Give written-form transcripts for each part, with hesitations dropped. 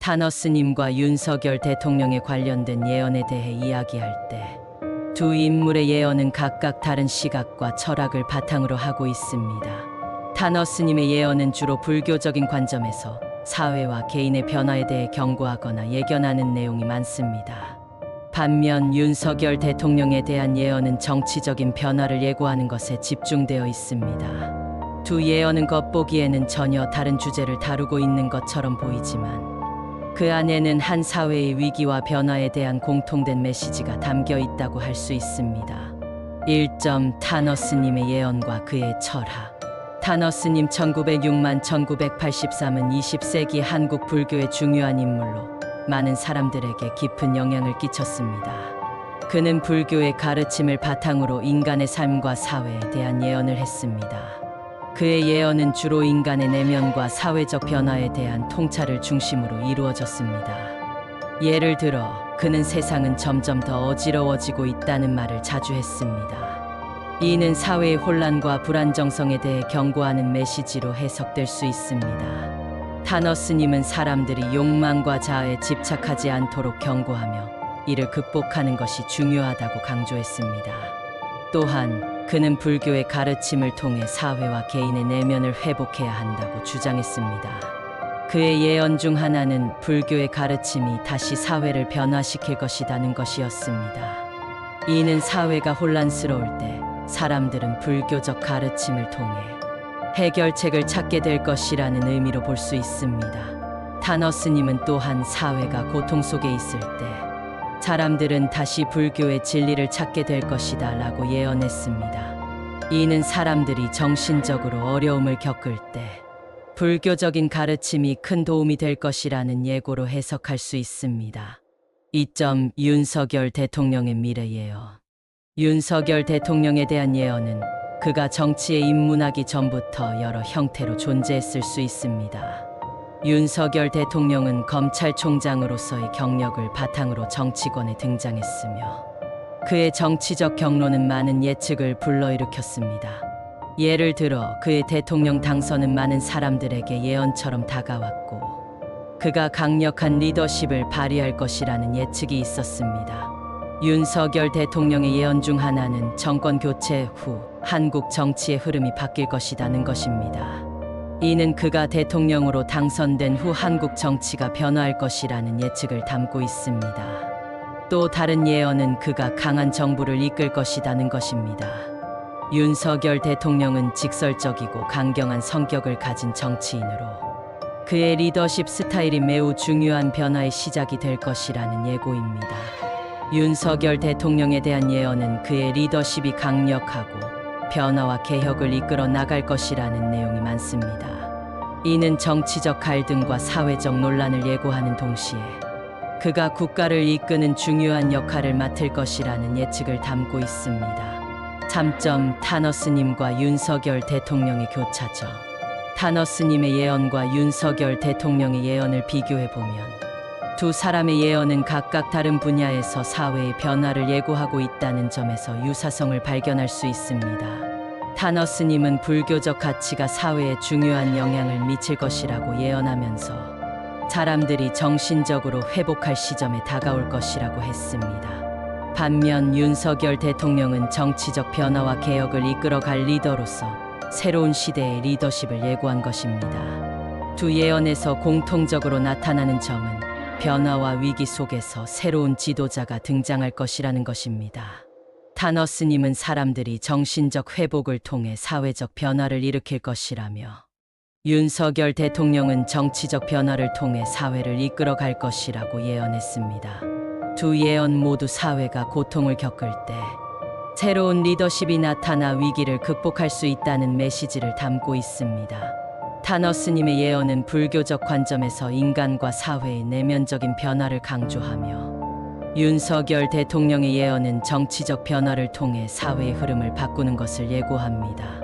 타너스님과 윤석열 대통령에 관련된 예언에 대해 이야기할 때 두 인물의 예언은 각각 다른 시각과 철학을 바탕으로 하고 있습니다. 타너스님의 예언은 주로 불교적인 관점에서 사회와 개인의 변화에 대해 경고하거나 예견하는 내용이 많습니다. 반면 윤석열 대통령에 대한 예언은 정치적인 변화를 예고하는 것에 집중되어 있습니다. 두 예언은 겉보기에는 전혀 다른 주제를 다루고 있는 것처럼 보이지만 그 안에는 한 사회의 위기와 변화에 대한 공통된 메시지가 담겨 있다고 할 수 있습니다. 1점 타너스님의 예언과 그의 철학. 타너스님 1906만 1983은 20세기 한국 불교의 중요한 인물로 많은 사람들에게 깊은 영향을 끼쳤습니다. 그는 불교의 가르침을 바탕으로 인간의 삶과 사회에 대한 예언을 했습니다. 그의 예언은 주로 인간의 내면과 사회적 변화에 대한 통찰을 중심으로 이루어졌습니다. 예를 들어 그는 세상은 점점 더 어지러워지고 있다는 말을 자주 했습니다. 이는 사회의 혼란과 불안정성에 대해 경고하는 메시지로 해석될 수 있습니다. 타너스님은 사람들이 욕망과 자아에 집착하지 않도록 경고하며 이를 극복하는 것이 중요하다고 강조했습니다. 또한 그는 불교의 가르침을 통해 사회와 개인의 내면을 회복해야 한다고 주장했습니다. 그의 예언 중 하나는 불교의 가르침이 다시 사회를 변화시킬 것이라는 것이었습니다. 이는 사회가 혼란스러울 때 사람들은 불교적 가르침을 통해 해결책을 찾게 될 것이라는 의미로 볼 수 있습니다. 타너스님은 또한 사회가 고통 속에 있을 때 사람들은 다시 불교의 진리를 찾게 될 것이다 라고 예언했습니다. 이는 사람들이 정신적으로 어려움을 겪을 때 불교적인 가르침이 큰 도움이 될 것이라는 예고로 해석할 수 있습니다. 2점 윤석열 대통령의 미래 예언. 윤석열 대통령에 대한 예언은 그가 정치에 입문하기 전부터 여러 형태로 존재했을 수 있습니다. 윤석열 대통령은 검찰총장으로서의 경력을 바탕으로 정치권에 등장했으며 그의 정치적 경로는 많은 예측을 불러일으켰습니다. 예를 들어 그의 대통령 당선은 많은 사람들에게 예언처럼 다가왔고 그가 강력한 리더십을 발휘할 것이라는 예측이 있었습니다. 윤석열 대통령의 예언 중 하나는 정권 교체 후 한국 정치의 흐름이 바뀔 것이라는 것입니다. 이는 그가 대통령으로 당선된 후 한국 정치가 변화할 것이라는 예측을 담고 있습니다. 또 다른 예언은 그가 강한 정부를 이끌 것이라는 것입니다. 윤석열 대통령은 직설적이고 강경한 성격을 가진 정치인으로 그의 리더십 스타일이 매우 중요한 변화의 시작이 될 것이라는 예고입니다. 윤석열 대통령에 대한 예언은 그의 리더십이 강력하고 변화와 개혁을 이끌어 나갈 것이라는 내용이 많습니다. 이는 정치적 갈등과 사회적 논란을 예고하는 동시에 그가 국가를 이끄는 중요한 역할을 맡을 것이라는 예측을 담고 있습니다. 3점 타너스님과 윤석열 대통령의 교차점. 타너스님의 예언과 윤석열 대통령의 예언을 비교해보면 두 사람의 예언은 각각 다른 분야에서 사회의 변화를 예고하고 있다는 점에서 유사성을 발견할 수 있습니다. 타너스님은 불교적 가치가 사회에 중요한 영향을 미칠 것이라고 예언하면서 사람들이 정신적으로 회복할 시점에 다가올 것이라고 했습니다. 반면 윤석열 대통령은 정치적 변화와 개혁을 이끌어갈 리더로서 새로운 시대의 리더십을 예고한 것입니다. 두 예언에서 공통적으로 나타나는 점은 변화와 위기 속에서 새로운 지도자가 등장할 것이라는 것입니다. 타너스님은 사람들이 정신적 회복을 통해 사회적 변화를 일으킬 것이라며 윤석열 대통령은 정치적 변화를 통해 사회를 이끌어갈 것이라고 예언했습니다. 두 예언 모두 사회가 고통을 겪을 때 새로운 리더십이 나타나 위기를 극복할 수 있다는 메시지를 담고 있습니다. 타너스님의 예언은 불교적 관점에서 인간과 사회의 내면적인 변화를 강조하며 윤석열 대통령의 예언은 정치적 변화를 통해 사회의 흐름을 바꾸는 것을 예고합니다.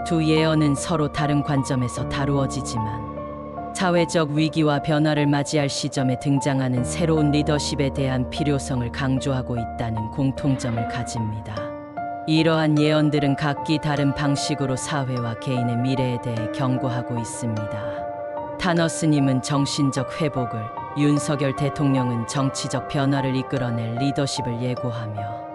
두 예언은 서로 다른 관점에서 다루어지지만 사회적 위기와 변화를 맞이할 시점에 등장하는 새로운 리더십에 대한 필요성을 강조하고 있다는 공통점을 가집니다. 이러한 예언들은 각기 다른 방식으로 사회와 개인의 미래에 대해 경고하고 있습니다. 타너스님은 정신적 회복을, 윤석열 대통령은 정치적 변화를 이끌어낼 리더십을 예고하며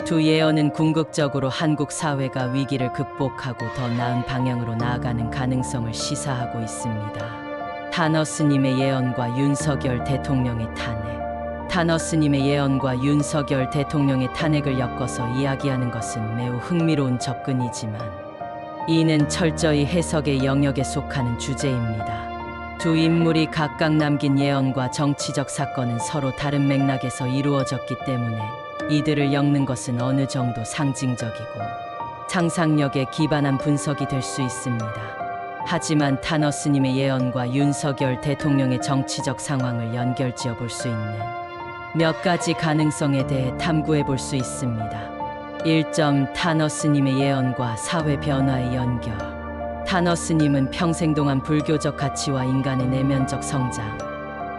두 예언은 궁극적으로 한국 사회가 위기를 극복하고 더 나은 방향으로 나아가는 가능성을 시사하고 있습니다. 타너스님의 예언과 윤석열 대통령의 탄핵. 타너스님의 예언과 윤석열 대통령의 탄핵을 엮어서 이야기하는 것은 매우 흥미로운 접근이지만 이는 철저히 해석의 영역에 속하는 주제입니다. 두 인물이 각각 남긴 예언과 정치적 사건은 서로 다른 맥락에서 이루어졌기 때문에 이들을 엮는 것은 어느 정도 상징적이고 상상력에 기반한 분석이 될 수 있습니다. 하지만 타너스님의 예언과 윤석열 대통령의 정치적 상황을 연결지어 볼 수 있는 몇 가지 가능성에 대해 탐구해 볼 수 있습니다. 1점 타너스님의 예언과 사회 변화의 연결. 타너스님은 평생 동안 불교적 가치와 인간의 내면적 성장,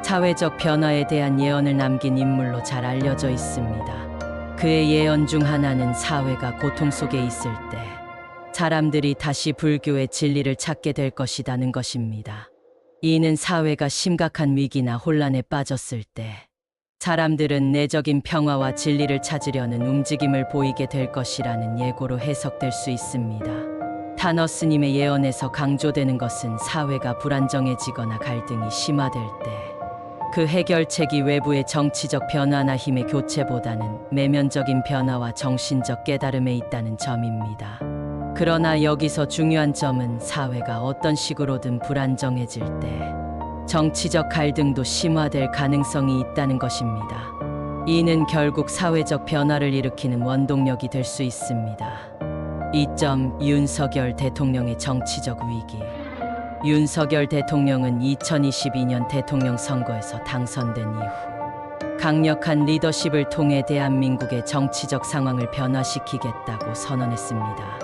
사회적 변화에 대한 예언을 남긴 인물로 잘 알려져 있습니다. 그의 예언 중 하나는 사회가 고통 속에 있을 때 사람들이 다시 불교의 진리를 찾게 될 것이라는 것입니다. 이는 사회가 심각한 위기나 혼란에 빠졌을 때 사람들은 내적인 평화와 진리를 찾으려는 움직임을 보이게 될 것이라는 예고로 해석될 수 있습니다. 타너스님의 예언에서 강조되는 것은 사회가 불안정해지거나 갈등이 심화될 때 그 해결책이 외부의 정치적 변화나 힘의 교체보다는 내면적인 변화와 정신적 깨달음에 있다는 점입니다. 그러나 여기서 중요한 점은 사회가 어떤 식으로든 불안정해질 때 정치적 갈등도 심화될 가능성이 있다는 것입니다. 이는 결국 사회적 변화를 일으키는 원동력이 될 수 있습니다. 2점 윤석열 대통령의 정치적 위기. 윤석열 대통령은 2022년 대통령 선거에서 당선된 이후 강력한 리더십을 통해 대한민국의 정치적 상황을 변화시키겠다고 선언했습니다.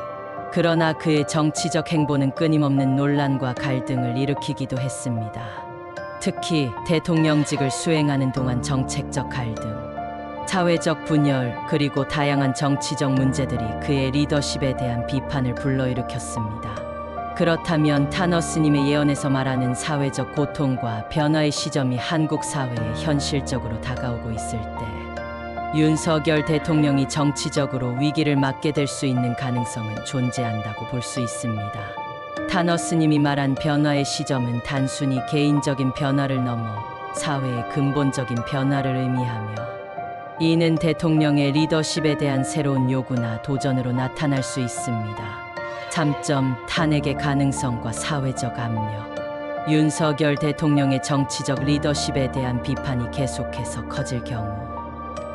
그러나 그의 정치적 행보는 끊임없는 논란과 갈등을 일으키기도 했습니다. 특히 대통령직을 수행하는 동안 정책적 갈등, 사회적 분열, 그리고 다양한 정치적 문제들이 그의 리더십에 대한 비판을 불러일으켰습니다. 그렇다면 타너스님의 예언에서 말하는 사회적 고통과 변화의 시점이 한국 사회에 현실적으로 다가오고 있을 때 윤석열 대통령이 정치적으로 위기를 맞게 될 수 있는 가능성은 존재한다고 볼 수 있습니다. 타너스님이 말한 변화의 시점은 단순히 개인적인 변화를 넘어 사회의 근본적인 변화를 의미하며 이는 대통령의 리더십에 대한 새로운 요구나 도전으로 나타날 수 있습니다. 3점 탄핵의 가능성과 사회적 압력. 윤석열 대통령의 정치적 리더십에 대한 비판이 계속해서 커질 경우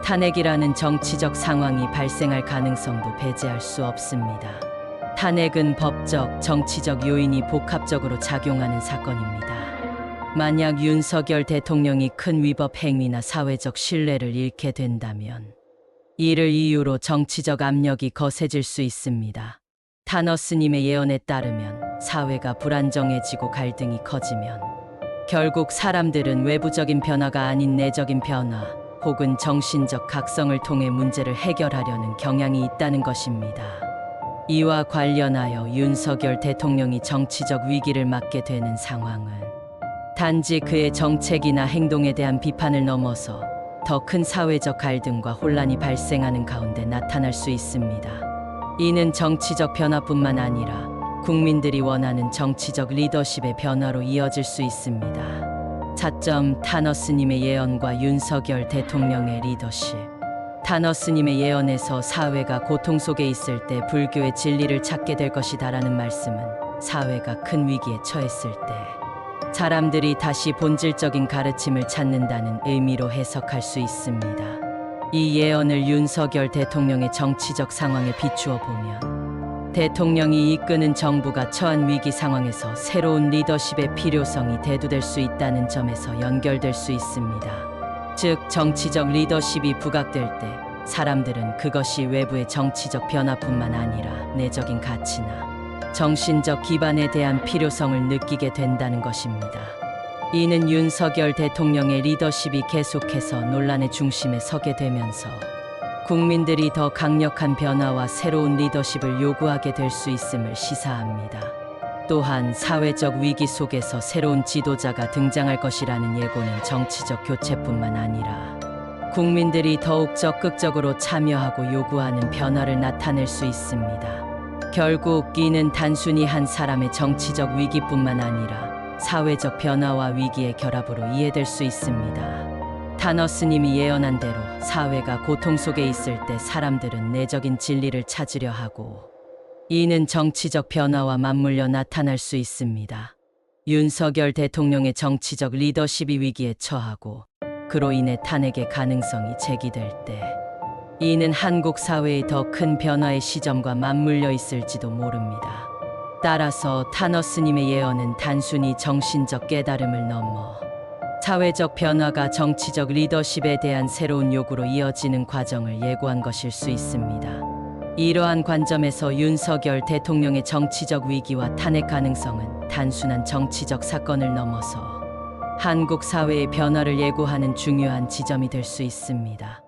탄핵이라는 정치적 상황이 발생할 가능성도 배제할 수 없습니다. 탄핵은 법적, 정치적 요인이 복합적으로 작용하는 사건입니다. 만약 윤석열 대통령이 큰 위법 행위나 사회적 신뢰를 잃게 된다면 이를 이유로 정치적 압력이 거세질 수 있습니다. 타너스님의 예언에 따르면 사회가 불안정해지고 갈등이 커지면 결국 사람들은 외부적인 변화가 아닌 내적인 변화 혹은 정신적 각성을 통해 문제를 해결하려는 경향이 있다는 것입니다. 이와 관련하여 윤석열 대통령이 정치적 위기를 맞게 되는 상황은 단지 그의 정책이나 행동에 대한 비판을 넘어서 더 큰 사회적 갈등과 혼란이 발생하는 가운데 나타날 수 있습니다. 이는 정치적 변화뿐만 아니라 국민들이 원하는 정치적 리더십의 변화로 이어질 수 있습니다. 4점 타너스님의 예언과 윤석열 대통령의 리더십. 타너스님의 예언에서 사회가 고통 속에 있을 때 불교의 진리를 찾게 될 것이다라는 말씀은 사회가 큰 위기에 처했을 때 사람들이 다시 본질적인 가르침을 찾는다는 의미로 해석할 수 있습니다. 이 예언을 윤석열 대통령의 정치적 상황에 비추어 보면 대통령이 이끄는 정부가 처한 위기 상황에서 새로운 리더십의 필요성이 대두될 수 있다는 점에서 연결될 수 있습니다. 즉, 정치적 리더십이 부각될 때 사람들은 그것이 외부의 정치적 변화뿐만 아니라 내적인 가치나 정신적 기반에 대한 필요성을 느끼게 된다는 것입니다. 이는 윤석열 대통령의 리더십이 계속해서 논란의 중심에 서게 되면서 국민들이 더 강력한 변화와 새로운 리더십을 요구하게 될 수 있음을 시사합니다. 또한 사회적 위기 속에서 새로운 지도자가 등장할 것이라는 예고는 정치적 교체뿐만 아니라 국민들이 더욱 적극적으로 참여하고 요구하는 변화를 나타낼 수 있습니다. 결국 이는 단순히 한 사람의 정치적 위기뿐만 아니라 사회적 변화와 위기의 결합으로 이해될 수 있습니다. 타너스님이 예언한 대로 사회가 고통 속에 있을 때 사람들은 내적인 진리를 찾으려 하고, 이는 정치적 변화와 맞물려 나타날 수 있습니다. 윤석열 대통령의 정치적 리더십이 위기에 처하고 그로 인해 탄핵의 가능성이 제기될 때, 이는 한국 사회의 더 큰 변화의 시점과 맞물려 있을지도 모릅니다. 따라서 타너스님의 예언은 단순히 정신적 깨달음을 넘어 사회적 변화가 정치적 리더십에 대한 새로운 요구로 이어지는 과정을 예고한 것일 수 있습니다. 이러한 관점에서 윤석열 대통령의 정치적 위기와 탄핵 가능성은 단순한 정치적 사건을 넘어서 한국 사회의 변화를 예고하는 중요한 지점이 될 수 있습니다.